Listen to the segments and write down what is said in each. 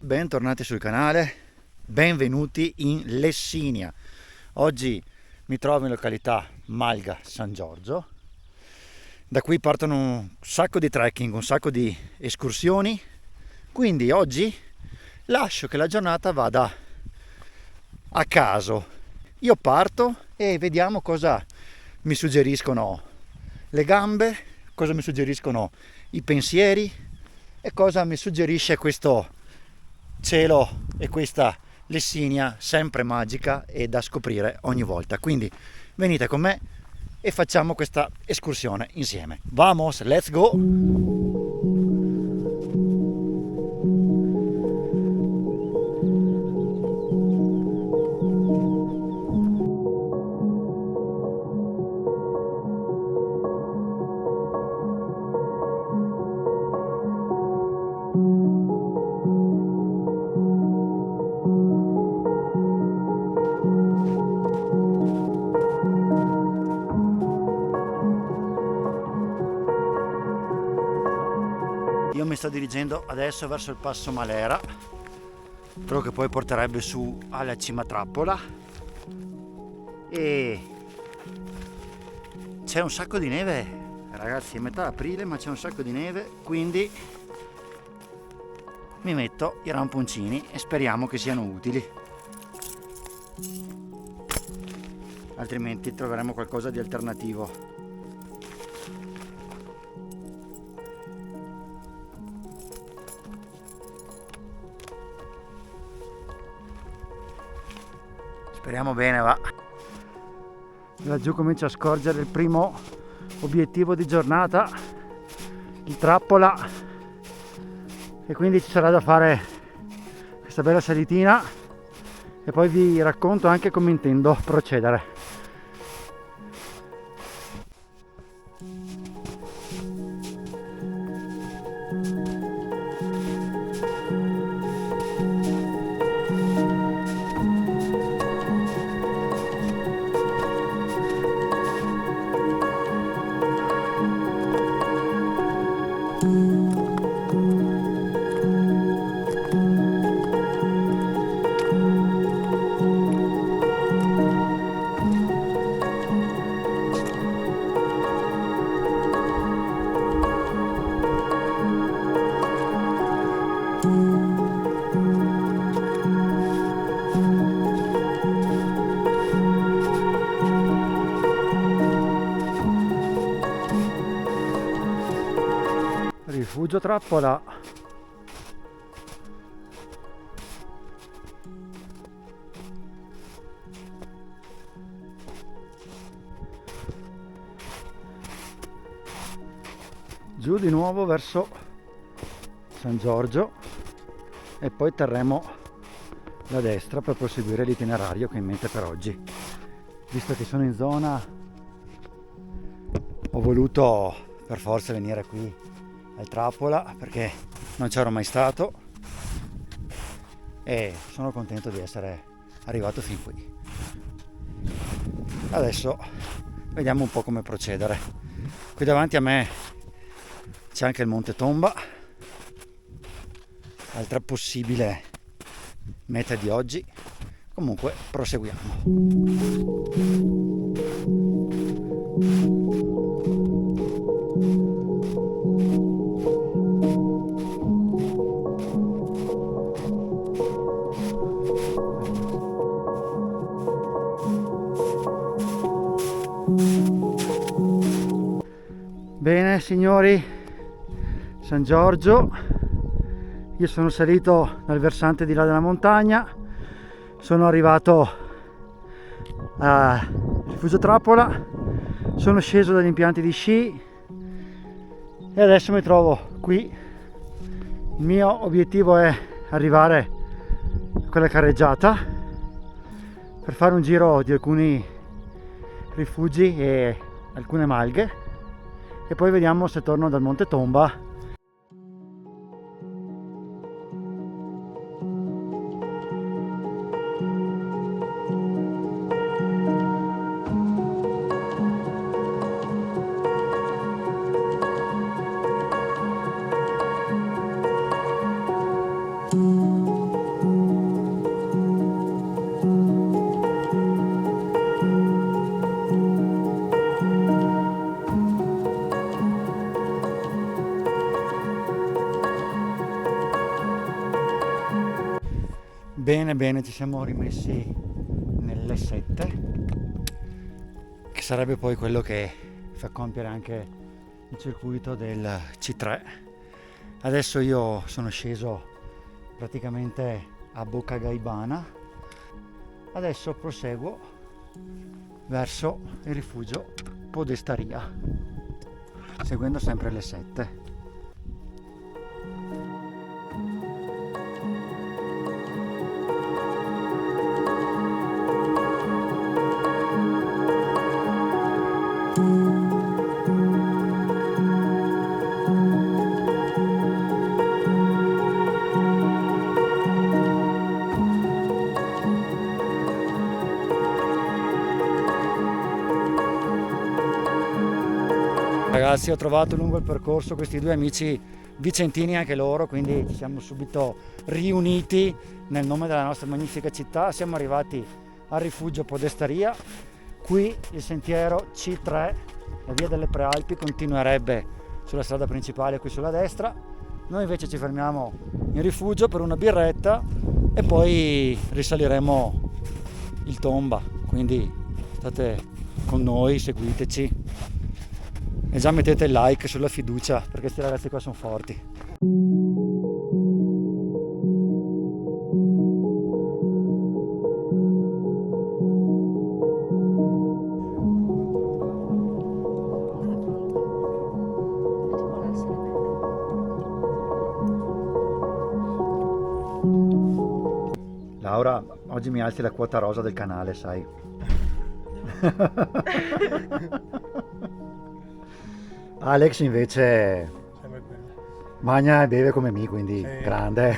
bentornati sul canale, benvenuti in Lessinia. Oggi mi trovo in località Malga San Giorgio. Da qui partono un sacco di trekking, un sacco di escursioni, quindi oggi lascio che la giornata vada a caso. Io parto e vediamo cosa mi suggeriscono le gambe, cosa mi suggeriscono i pensieri e cosa mi suggerisce questo cielo e questa Lessinia sempre magica e da scoprire ogni volta. Quindi venite con me e facciamo questa escursione insieme. Vamos, let's go! Io mi sto dirigendo adesso verso il passo Malera, quello che poi porterebbe su alla cima Trappola, e c'è un sacco di neve, ragazzi, è metà aprile ma c'è un sacco di neve, quindi mi metto i ramponcini e speriamo che siano utili, altrimenti troveremo qualcosa di alternativo. Speriamo bene, va. Laggiù comincio a scorgere il primo obiettivo di giornata, il Trappola, e quindi ci sarà da fare questa bella salitina e poi vi racconto anche come intendo procedere. Rifugio Trappola. Giù di nuovo verso San Giorgio e poi terremo la destra per proseguire l'itinerario che ho in mente per oggi. Visto che sono in zona, ho voluto per forza venire qui al Trappola perché non c'ero mai stato e sono contento di essere arrivato fin qui. Adesso vediamo un po' come procedere. Qui davanti a me c'è anche il Monte Tomba, altra possibile meta di oggi. Comunque proseguiamo. Bene signori, San Giorgio, io sono salito dal versante di là della montagna, sono arrivato a Rifugio Trappola, sono sceso dagli impianti di sci e adesso mi trovo qui. Il mio obiettivo è arrivare a quella carreggiata per fare un giro di alcuni rifugi e alcune malghe e poi vediamo se torno dal Monte Tomba. Bene, bene, ci siamo rimessi nell'E7, che sarebbe poi quello che fa compiere anche il circuito del C3. Adesso io sono sceso praticamente a Boca Gaibana, adesso proseguo verso il rifugio Podestaria, seguendo sempre l'E7. Ragazzi, ho trovato lungo il percorso questi due amici vicentini anche loro, quindi ci siamo subito riuniti nel nome della nostra magnifica città. Siamo arrivati al rifugio Podestaria. Qui il sentiero C3, la via delle Prealpi, continuerebbe sulla strada principale qui sulla destra. Noi invece ci fermiamo in rifugio per una birretta e poi risaliremo il Tomba, quindi state con noi, seguiteci. E già mettete il like sulla fiducia, perché questi ragazzi qua sono forti. Laura, oggi mi alzi la quota rosa del canale, sai? Alex invece mangia e beve come me, quindi sì. Grande.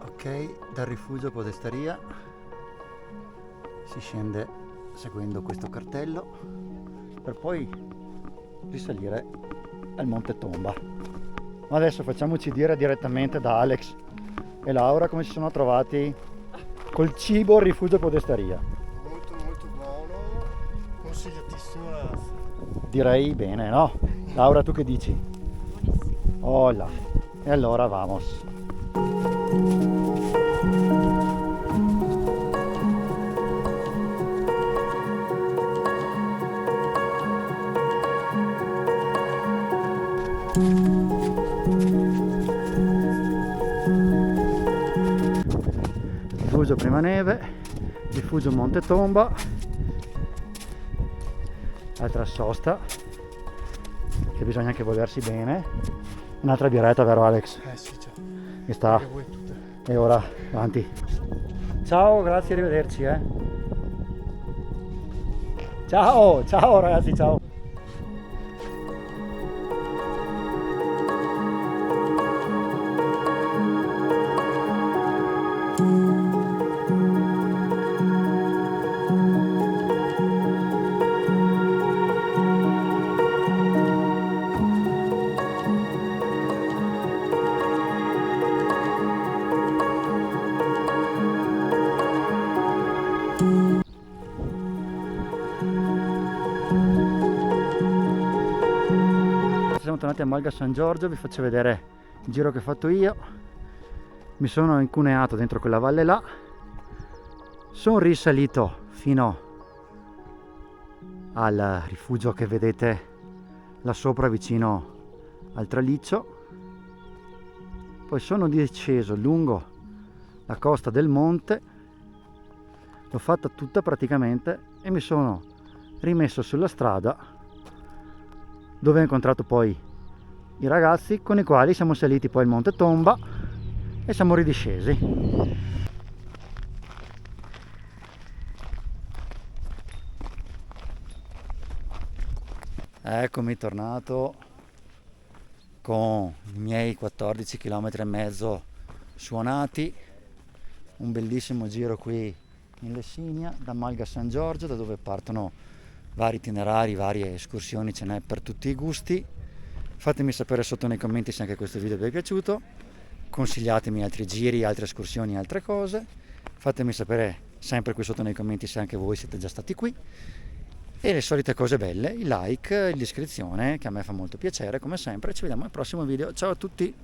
Ok, dal rifugio Podestaria si scende seguendo questo cartello per poi risalire al Monte Tomba. Ma adesso facciamoci dire direttamente da Alex e Laura come si sono trovati col cibo al rifugio Podestaria. Molto molto buono, consigliatissimo ragazzi. Direi bene, no? Laura, tu che dici? Buonissimo. Oh là. E allora vamos. Rifugio Prima Neve, rifugio Monte Tomba, altra sosta che bisogna anche volersi bene. Un'altra birretta, vero Alex? Sì, ciao. Che sta. E ora avanti. Ciao, grazie, arrivederci. Ciao, ciao ragazzi, ciao. Siamo tornati a Malga San Giorgio, vi faccio vedere il giro che ho fatto io. Mi sono incuneato dentro quella valle là, sono risalito fino al rifugio che vedete là sopra vicino al traliccio, poi sono disceso lungo la costa del monte, l'ho fatta tutta praticamente e mi sono rimesso sulla strada dove ho incontrato poi i ragazzi con i quali siamo saliti poi al Monte Tomba e siamo ridiscesi. Eccomi tornato con i miei 14 km e mezzo suonati, un bellissimo giro qui in Lessinia da Malga San Giorgio, da dove partono vari itinerari, varie escursioni, ce n'è per tutti i gusti. Fatemi sapere sotto nei commenti se anche questo video vi è piaciuto, consigliatemi altri giri, altre escursioni, altre cose Fatemi sapere sempre qui sotto nei commenti se anche voi siete già stati qui. E le solite cose belle, il like, l'iscrizione, che a me fa molto piacere come sempre. Ci vediamo al prossimo video. Ciao a tutti!